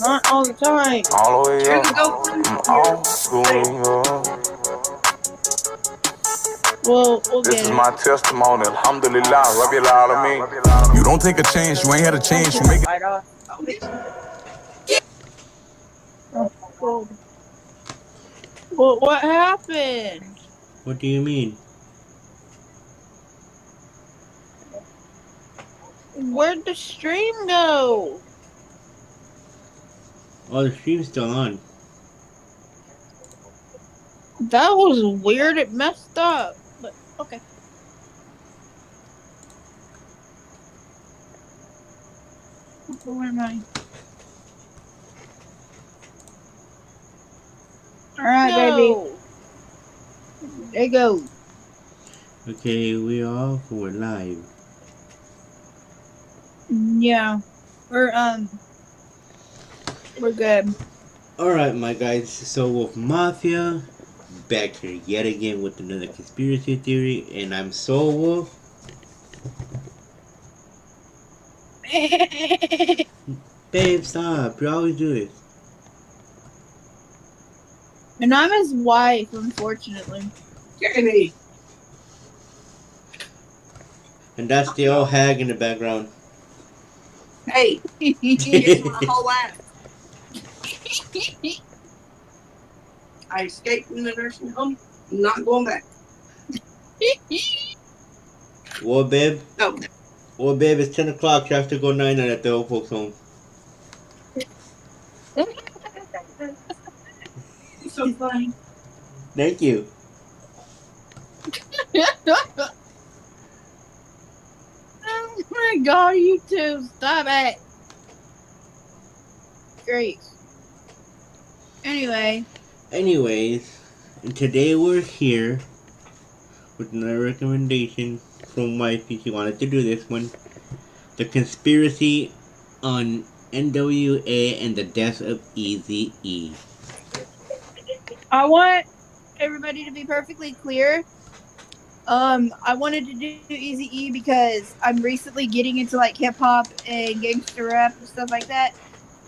Not all the time. All the way You're up. gonna go from I'm your all way. going up. We'll This get is it. my testimony. Alhamdulillah. Rabbil Alameen. You don't take a chance. You ain't had a I'll chance. turn You the make it. light off. Oh, cool. Well, what happened? What do you mean? Where'd the stream go? Oh, the stream's still on. That was weird. It messed up. But okay. Where am I? All right, baby. There you go. Okay, we're live. Yeah, we're we're good. Alright, my guys, so Wolf Mafia, back here yet again with another conspiracy theory, and I'm Soul Wolf. Babe, stop, you always do this. And I'm his wife, unfortunately. Jamie. And that's the old hag in the background. Hey, kiss my whole ass. I escaped from the nursing home. I'm not going back. What, babe? No. Well, babe, it's 10 o'clock. You have to go 9 at the old folks' home. You're so funny. Thank you. Oh my god, you two, stop it. Great. Anyway. Anyways, and today we're here with another recommendation from Wifey. She wanted to do this one. The conspiracy on N.W.A. and the death of Eazy-E. I want everybody to be perfectly clear. I wanted to do Easy E because I'm recently getting into like hip hop and gangster rap and stuff like that.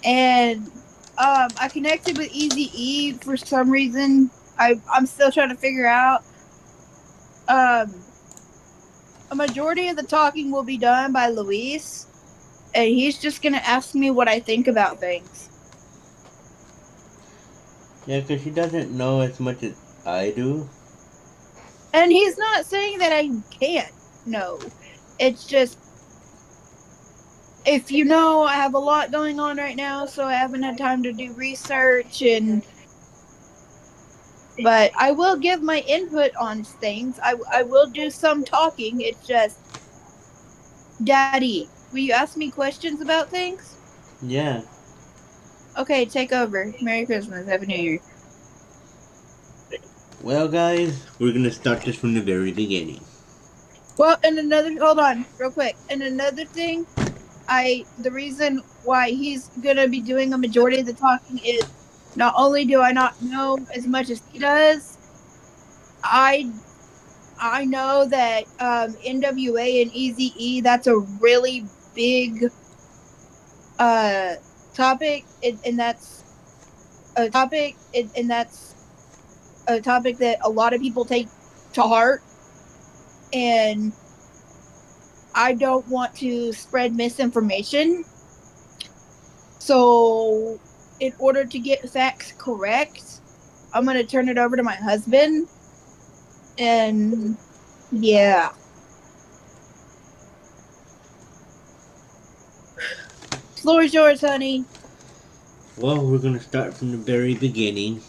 And I connected with Easy E for some reason. I'm still trying to figure out. Um, a majority of the talking will be done by Luis, and he's just gonna ask me what I think about things. Yeah, because she doesn't know as much as I do. And he's not saying that I can't. No, it's just if you know, I have a lot going on right now, so I haven't had time to do research and. But I will give my input on things. I will do some talking. It's just, Daddy, will you ask me questions about things? Yeah. Okay, take over. Merry Christmas. Happy New Year. Well, guys, we're gonna start this from the very beginning. Well, and another, hold on, real quick. And another thing, the reason why he's gonna be doing a majority of the talking is not only do I not know as much as he does, I I know that N.W.A. and Easy E, that's a really big uh topic, and that's a topic that a lot of people take to heart, and I don't want to spread misinformation. So, in order to get facts correct, I'm going to turn it over to my husband. And yeah. Floor is yours, honey. Well, we're gonna start from the very beginning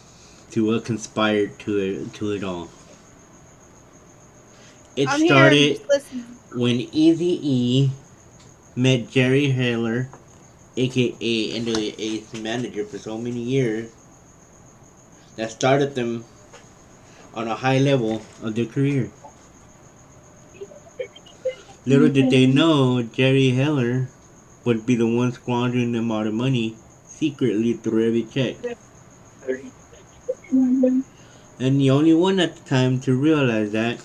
to what conspired to it all. It I'm here. I'm started just listening. when Eazy-E met Jerry Heller, aka N.W.A.'s manager for so many years, that started them on a high level of their career. Little did they Okay. know Jerry Heller would be the one squandering them all the money secretly through every check. Mhm. And the only one at the time to realize that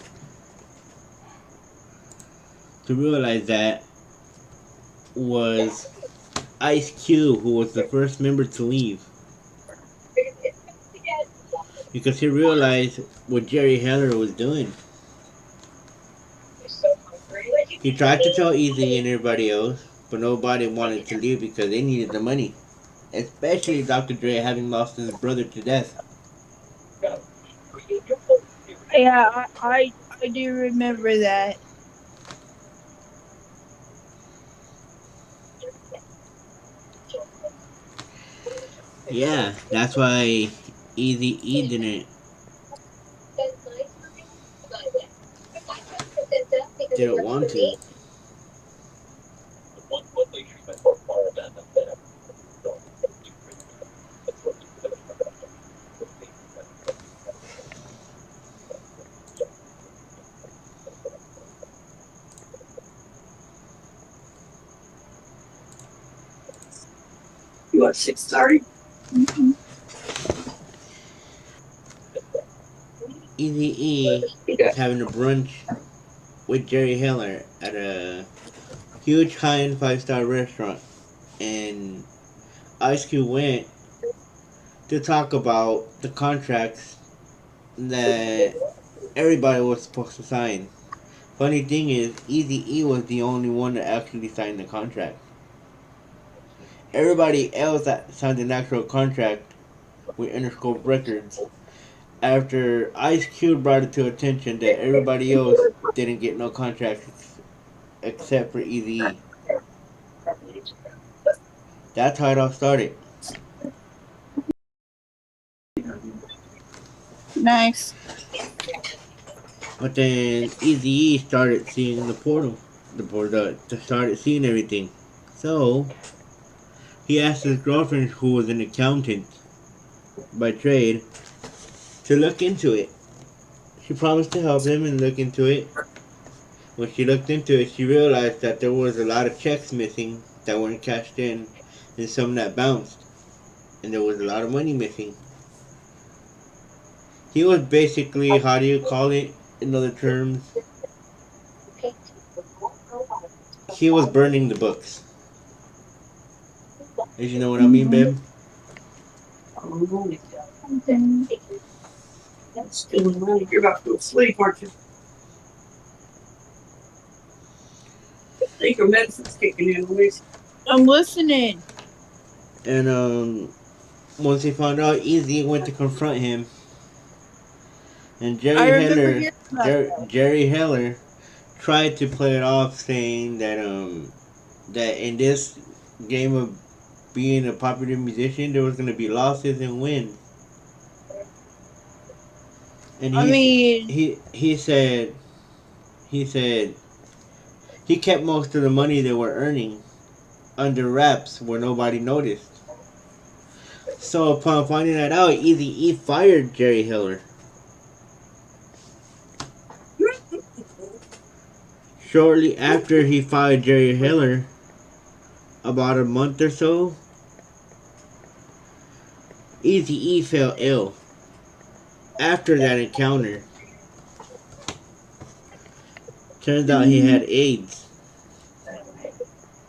was Ice Cube, who was the first member to leave, because he realized what Jerry Heller was doing. He tried to tell Easy and everybody else, but nobody wanted to leave because they needed the money. Especially Dr. Dre having lost his brother to death. Yeah, I do remember that. Yeah, that's why Easy E didn't want to. You want 6:30? Mhm. Easy E Yeah. was having a brunch with Jerry Heller at a huge high-end five-star restaurant, and Ice Cube went to talk about the contracts that everybody was supposed to sign. Funny thing is, Easy E was the only one that actually signed the contract. Everybody else that signed an actual contract with Interscope Records after Ice Cube brought it to attention that everybody else didn't get no contracts except for Easy E. That's how it all started. Nice. But then Easy E started seeing the portal, started seeing everything. So he asked his girlfriend, who was an accountant by trade, to look into it. She promised to help him and look into it. When she looked into it, she realized that there was a lot of checks missing that weren't cashed in, and some that bounced, and there was a lot of money missing. He was basically, how do you call it in other terms? He was burning the books. Did you know what I mean, Mhm. babe? Okay. Stealing money. You're about to go to sleep, aren't you? I think your medicine's kicking in, Louise. I'm listening. And once he found out, Easy went to confront him, and I remember hearing about that. Jerry Heller tried to play it off, saying that in this game of being a popular musician, there was gonna be losses and wins. And I mean, he said he kept most of the money they were earning under wraps where nobody noticed. So upon finding that out, Easy E fired Jerry Heller. Shortly after he fired Jerry Heller, about a month or so, Easy E fell ill. After that encounter, turns out he mhm. had AIDS.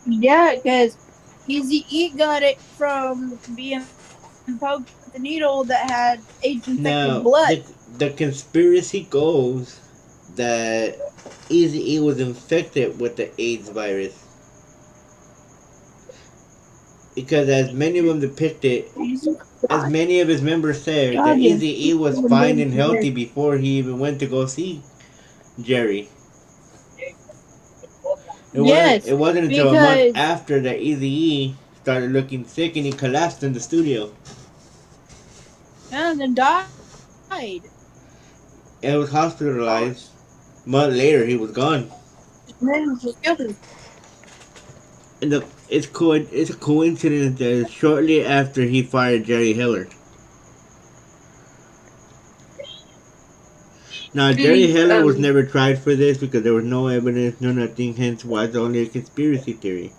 Yeah, because Easy E got it from being poked with a needle that had age infected blood. Now, the conspiracy goes that Easy E was infected with the AIDS virus because, as many of them depicted, as many of his members said, that God, his Easy E was would have fine been and severe. healthy before he even went to go see Jerry. Yes, It wasn't until a month because after that Easy E started looking sick and he collapsed in the studio. and then died. And was hospitalized. A month later, he was gone. And then was guilty. And it's a coincidence that shortly after he fired Jerry Heller. Now, Jerry The Heller was never tried for this because there was no evidence, no nothing, hence why it's only a conspiracy theory.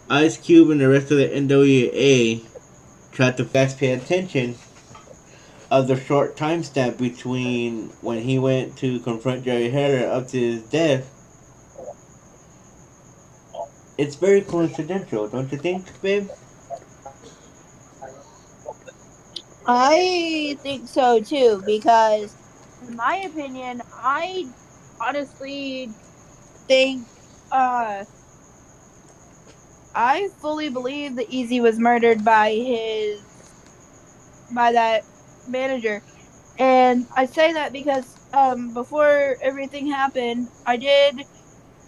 Ice Cube and the rest of the N.W.A. tried to fast pay attention of the short timestamp between when he went to confront Jerry Heller up to his death It's very coincidental, don't you think, babe? I think so too, because in my opinion, I honestly think I fully believe that Easy was murdered by that manager. And I say that because before everything happened, I did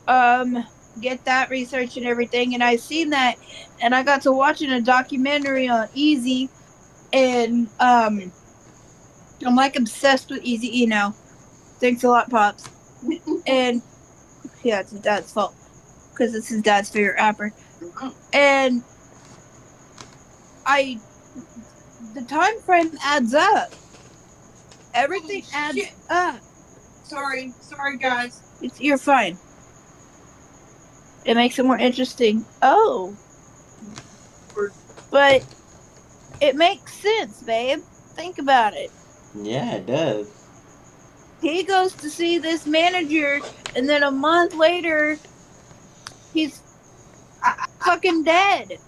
um get that research and everything, and I seen that, and I got to watching a documentary on Easy, and I'm like obsessed with Easy E now. Thanks a lot, pops. And yeah, it's his dad's fault because it's his dad's favorite rapper. And I the time frame adds up. Everything adds up. Sorry, guys. You're fine. It makes it more interesting. Oh, but it makes sense, babe. Think about it. Yeah, it does. He goes to see this manager, and then a month later, he's fucking dead.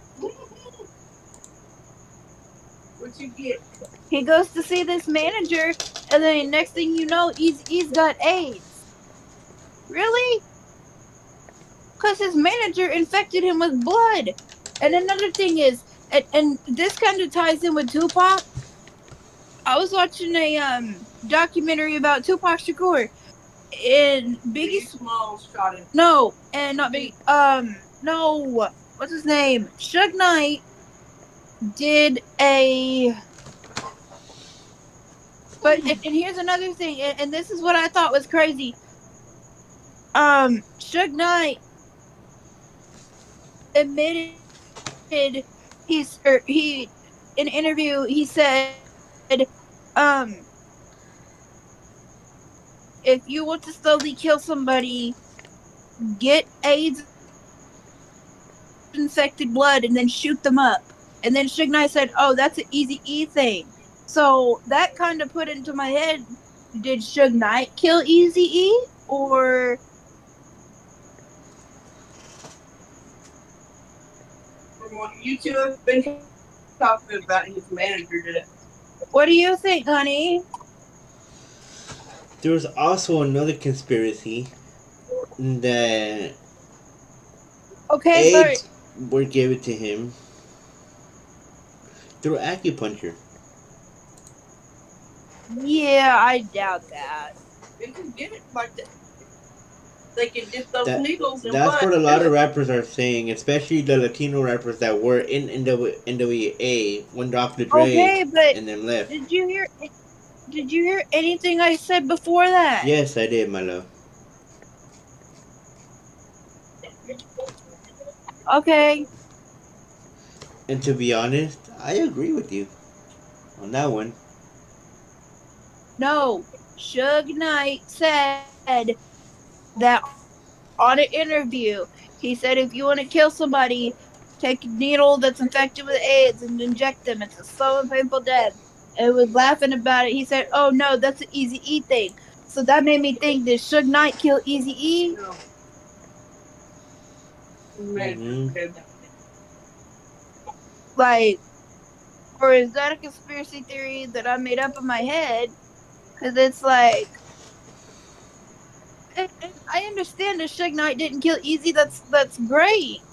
What you get? He goes to see this manager, and then next thing you know, he's got AIDS. Really? Because his manager infected him with blood. And another thing is, and this kind of ties in with Tupac. I was watching a documentary about Tupac Shakur, and Biggie Smalls shot him. no, and not Biggie. No, what's his name? Suge Knight did a. But and here's another thing, and this is what I thought was crazy. Suge Knight admitted he in an interview he said, um, if you want to slowly kill somebody, get AIDS infected blood and then shoot them up. And then Suge Knight said, "Oh, that's an easy E thing." So that kind of put into my head: did Suge Knight kill Easy E, or From what you two have been talking about, his manager did it. what do you think, honey? There was also another conspiracy that Okay, but AIDS were given to him through acupuncture. yeah, I doubt that. They can get it like that. They can dip those That needles in that's blood what a and do lot of it. rappers are saying, especially the Latino rappers that were in N.W.A. when Dr. Dre Okay, but and them left. did you hear? Did you hear anything I said before that? Yes, I did, my love. Okay, And to be honest, I agree with you on that one. no. Suge Knight said that on an interview. He said, if you want to kill somebody, take a needle that's infected with AIDS and inject them. It's a slow and painful death. And was laughing about it. He said, "Oh no, that's an Easy E thing." So that made me think: did Suge Knight kill Easy E? No, the manager Hmm. did. Like, or is that a conspiracy theory that I made up in my head? Because it's like, and I understand that Suge Knight didn't kill Easy. That's great.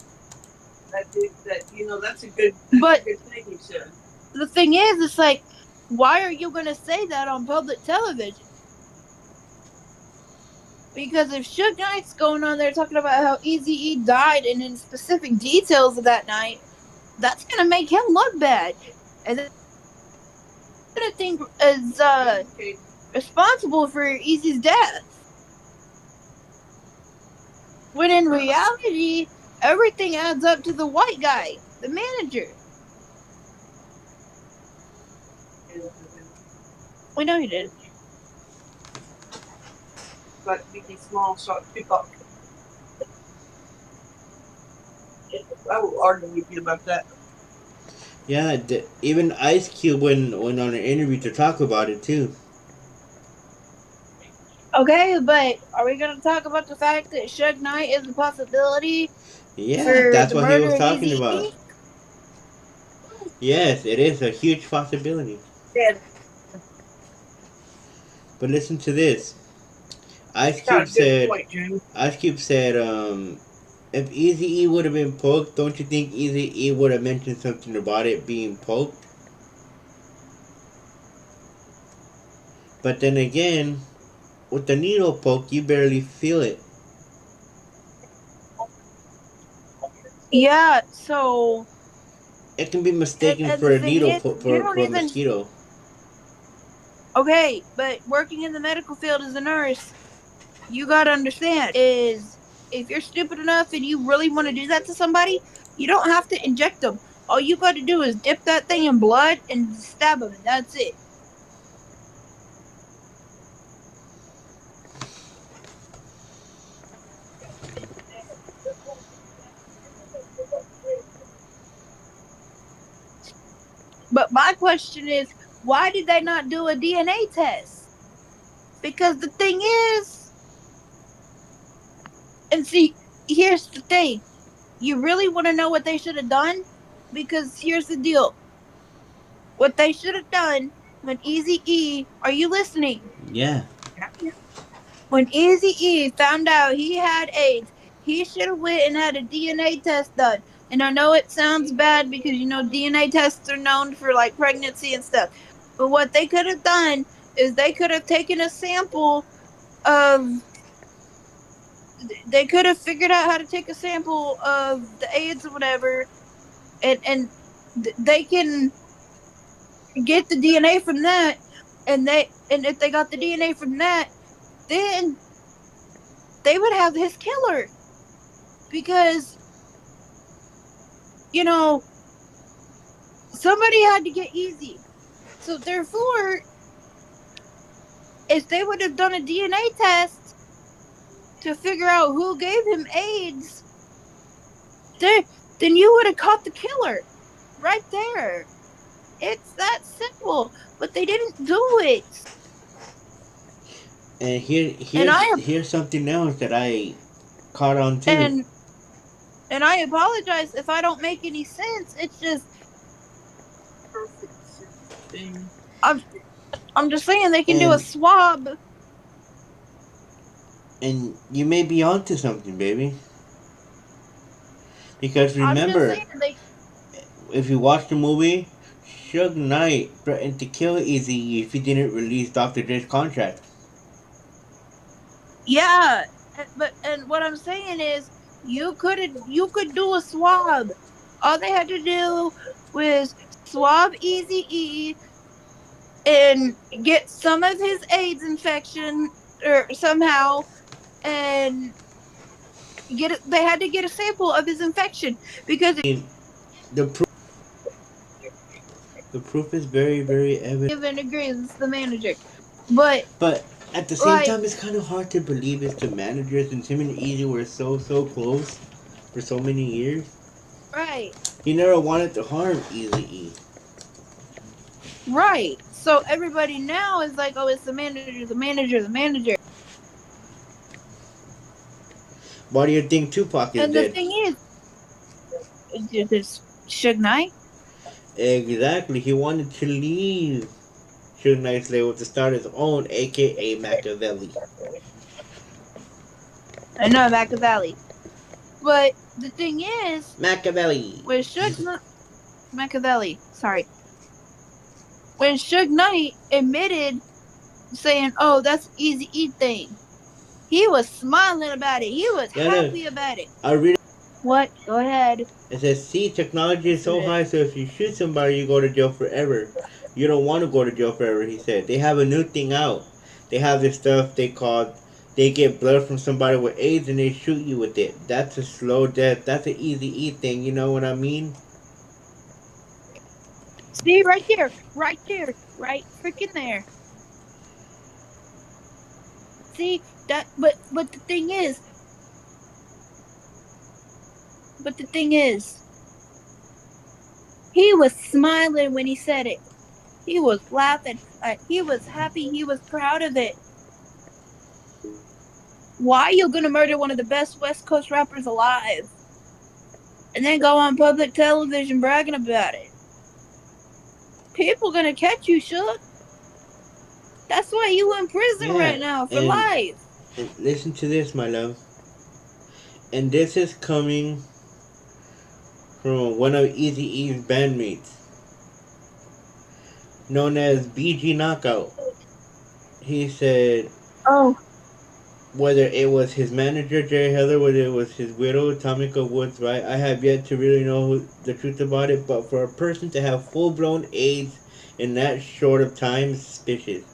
That's a good But thing you said. the thing is, it's like, why are you going to say that on public television? Because if Suge Knight's going on there talking about how Easy E died and in specific details of that night, that's going to make him look bad. And then people are going to think is responsible for Easy's death. When in reality, everything adds up to the white guy, the manager. We know he did. But Biggie Small shot Tupac. I will argue with you about that. Yeah, even Ice Cube went on an interview to talk about it too. Okay, but are we going to talk about the fact that Suge Knight is a possibility? Yeah, for that's the what he murder was of talking Easy about. E? Yes, it is a huge possibility. Yeah, But listen to this. Ice you got Cube a good said, point, Jim. Ice Cube said, if Easy E would have been poked, don't you think Easy E would have mentioned something about it being poked? But then again, with the needle poke, you barely feel it. Yeah, so It can be mistaken and for the a thing needle is, you don't for a even mosquito. okay, but working in the medical field as a nurse, you gotta understand is if you're stupid enough and you really want to do that to somebody, you don't have to inject them. All you got to do is dip that thing in blood and stab them, and that's it. But my question is, why did they not do a DNA test? Because the thing is, and see, here's the thing. You really want to know what they should have done? Because here's the deal. What they should have done when Easy E, are you listening? Yeah. When Easy E found out he had AIDS, he should have went and had a DNA test done. And I know it sounds bad because DNA tests are known for like pregnancy and stuff. But what they could have done is they could have taken a sample of they could have figured out how to take a sample of the AIDS or whatever, and they can get the DNA from that, and if they got the DNA from that, then they would have his killer because you know somebody had to get Easy. So therefore, if they would have done a DNA test to figure out who gave him AIDS, then you would have caught the killer right there. It's that simple, but they didn't do it. And And here's something else that I caught on too. and and I apologize if I don't make any sense. It's just Perfect thing. I'm I'm just saying they can do a And swab. you may be onto something, baby. Because I'm just remember, saying they if you watch the movie, Suge Knight threatened to kill Easy if he didn't release Dr. Dre's contract. yeah, but and what I'm saying is you could do a swab. All they had to do was swab Easy E and get some of his AIDS infection or somehow and get it. They had to get a sample of his infection because The the proof is very very evident. even agrees the manager. But But at the same like time, it's kind of hard to believe it's the managers and him and Easy were so close for so many years. right, He never wanted to harm Easy. right. So everybody now is like, oh, it's the manager, the manager, the manager. Why do you think Tupac is And the dead? thing is, this Suge Knight. Exactly. He wanted to leave Suge Knight's label to start his own, aka Machiavelli. I know Machiavelli. But the thing is, Machiavelli. with Suge Knight, Machiavelli, sorry, when Suge Knight admitted saying, "Oh, that's easy eat thing," he was smiling about it. He was Yeah, look. happy about it. I read What? Go ahead. it says, see, technology is so high, so if you shoot somebody, you go to jail forever. You don't want to go to jail forever, he said. They have a new thing out. They have this stuff they call, they get blood from somebody with AIDS and they shoot you with it. That's a slow death. That's an easy eat thing, you know what I mean? See, right there, right freaking there. See that? But the thing is, he was smiling when he said it. He was laughing. He was happy. He was proud of it. Why you gonna murder one of the best West Coast rappers alive? and then go on public television bragging about it. People gonna catch you, Shook. That's why you in prison Yeah, right now for and, life. and listen to this, my love. And this is coming from one of Easy E's bandmates, known as BG Knockout. He said Oh, whether it was his manager Jerry Heller, whether it was his widow Tamika Woods, right? I have yet to really know the truth about it, but for a person to have full blown AIDS in that short of time is suspicious.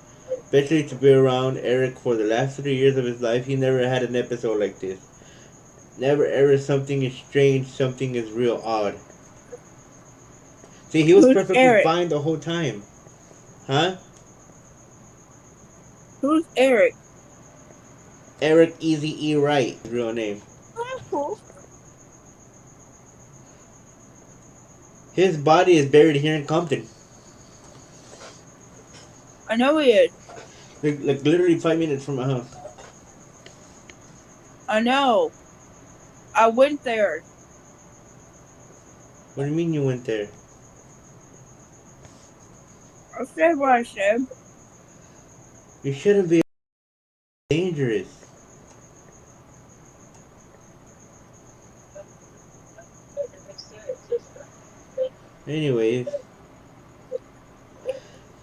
Especially to be around Eric for the last 3 years of his life, he never had an episode like this. Never ever something is strange, something is real odd. See, he was who's perfectly Eric? fine the whole time. Huh? Who's Eric? Eric Easy E. Wright, his real name. Oh, cool. His body is buried here in Compton. I know he is. Like literally 5 minutes from my house. I know. I went there. What do you mean you went there? I said what I said. You shouldn't be dangerous. Anyways,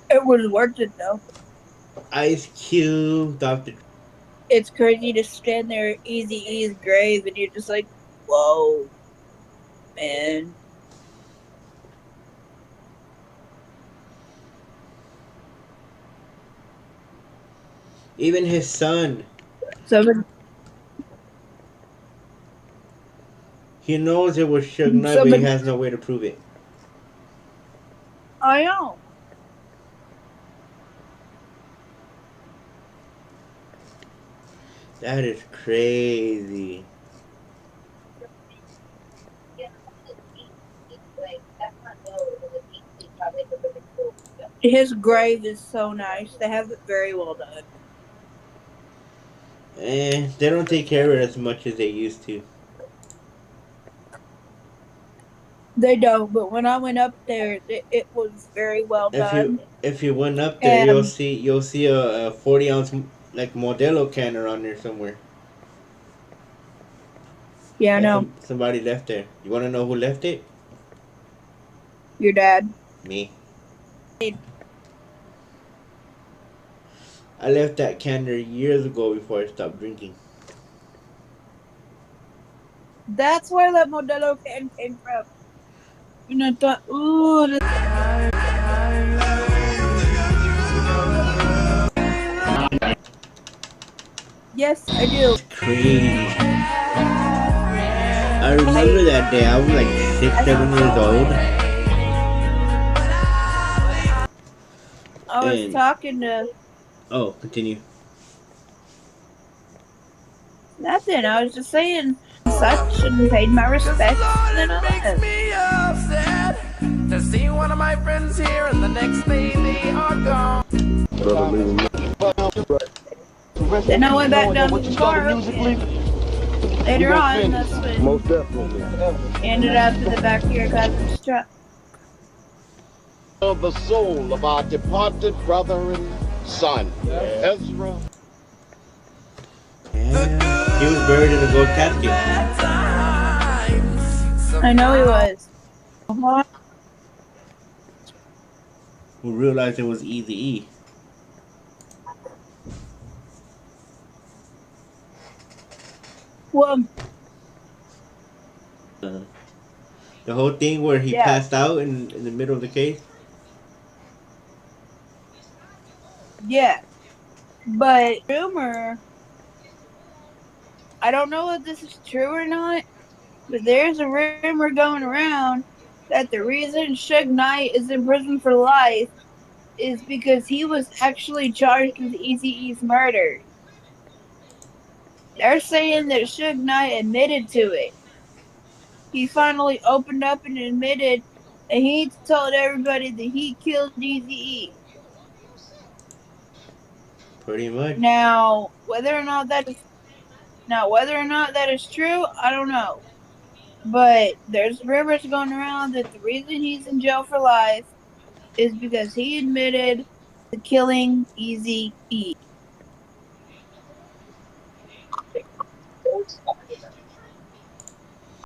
It was worth it though. Ice Cube, Dr. It's crazy to stand there at Easy E's grave and you're just like, whoa, man. Even his son. Somebody, He knows it was Suge Knight, but he somebody, has no way to prove it. I know. That is crazy. His grave is so nice. They have it very well done. They don't take care of it as much as they used to. They don't, but when I went up there, it was very well If you done. if you went up there, And you'll see a 40 ounce like Modelo can around there somewhere. yeah, I That know. somebody left there. You want to know who left it? Your dad. Me. I left that can there years ago before I stopped drinking. That's where that Modelo can came from. And I thought, ooh, yes, I do. Crazy. I remember that day. I was like 6, 7 years old, I was and talking to continue. nothing. I was just saying such and paid my respects. And then I left. Me upset to see one of my friends here, and the next day they are gone. Then I went back down to the bar. Later on, that's when Most definitely. ended up in the back of your cousin's truck. Of the soul of our departed brother and son, Ezra. Yeah. He was buried in a gold casket. I know he was. Who realized it was Easy E. Well, The whole thing where he yeah, passed out in the middle of the case. yeah. But rumor, I don't know if this is true or not, but there's a rumor going around that the reason Suge Knight is in prison for life is because he was actually charged with Eazy-E's murder. They're saying that Suge Knight admitted to it. He finally opened up and admitted that he told everybody that he killed Eazy-E. Pretty much. Now, whether or not that is true, I don't know. But there's rumors going around that the reason he's in jail for life is because he admitted to killing Easy E.